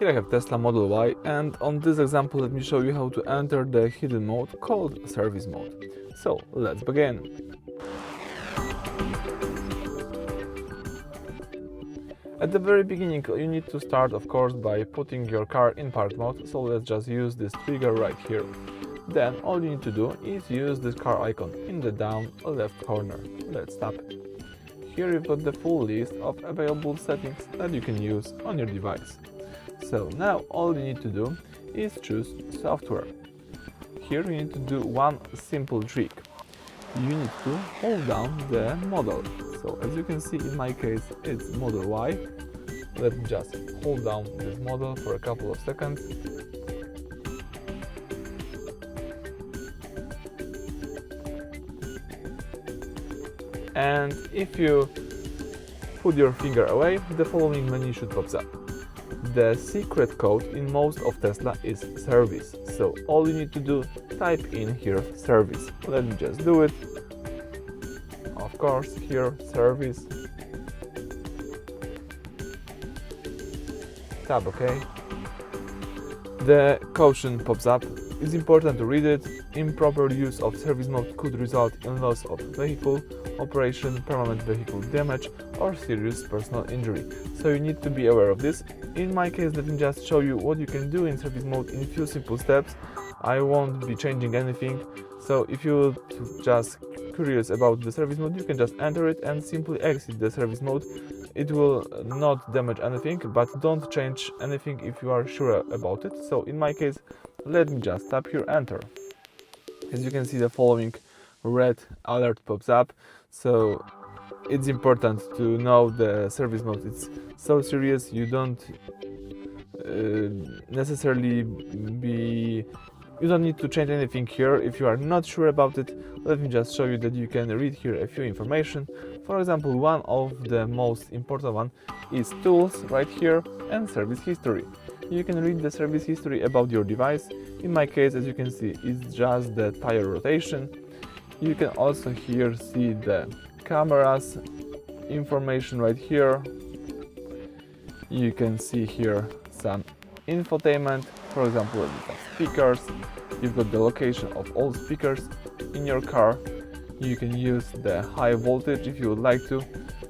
Here I have Tesla Model Y, and on this example let me show you how to enter the hidden mode called service mode. So let's begin. At the very beginning you need to start, of course, by putting your car in park mode, so let's just use this trigger right here. Then all you need to do is use this car icon in the down left corner. Let's tap it. Here you've got the full list of available settings that you can use on your device. So now all you need to do is choose software. Here you need to do one simple trick. You need to hold down the model. So as you can see, in my case it's Model Y. Let me just hold down this model for a couple of seconds. And if you put your finger away, the following menu should pop up. The secret code in most of Tesla is service, so all you need to do, type in here service. Let me just do it. Of course, here service. Tap OK. The caution pops up. It's important to read it. Improper use of service mode could result in loss of vehicle operation, permanent vehicle damage, or serious personal injury. So you need to be aware of this. In my case, let me just show you what you can do in service mode in a few simple steps. I won't be changing anything. So if you're just curious about the service mode, you can just enter it and simply exit the service mode. It will not damage anything, but don't change anything if you are sure about it. So in my case, let me just tap here enter. As you can see, the following red alert pops up. So it's important to know the service mode. It's so serious, you don't necessarily you don't need to change anything here if you are not sure about it. Let me just show you that you can read here a few information. For example, one of the most important one is tools right here and service history. You can read the service history about your device. In my case, as you can see, it's just the tire rotation. You can also here see the cameras information right here. You can see here some infotainment, for example, you have speakers. You've got the location of all speakers in your car. You can use the high voltage if you would like to.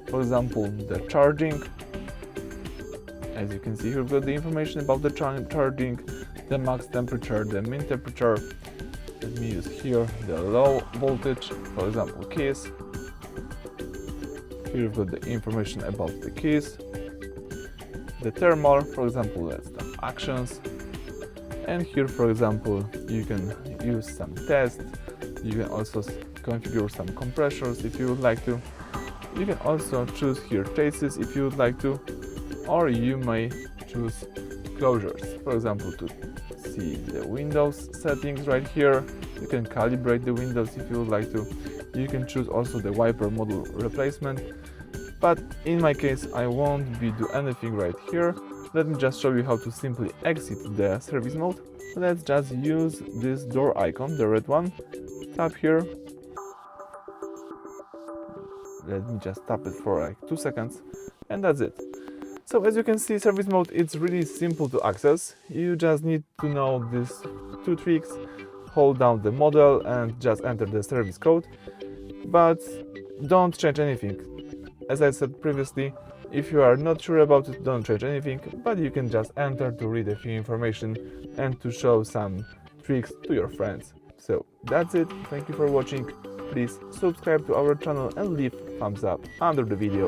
For example, the charging. As you can see here, we've got the information about the charging, the max temperature, the min temperature. Let me use here the low voltage, for example, keys. Here we've got the information about the keys. The thermal, for example, that's the actions. And here, for example, you can use some tests. You can also configure some compressors if you would like to. You can also choose here traces if you would like to, or you may choose closures, for example, to see the Windows settings right here. You can calibrate the windows if you would like to. You can choose also the wiper model replacement, but in my case I won't be do anything right here. Let me just show you how to simply exit the service mode. Let's just use this door icon, the red one. Tap here. Let me just tap it for like 2 seconds, and that's it. So as you can see, service mode, it's really simple to access. You just need to know these two tricks. Hold down the model and just enter the service code, but don't change anything. As I said previously, if you are not sure about it, don't change anything, but you can just enter to read a few information and to show some tricks to your friends. So that's it. Thank you for watching. Please subscribe to our channel and leave thumbs up under the video.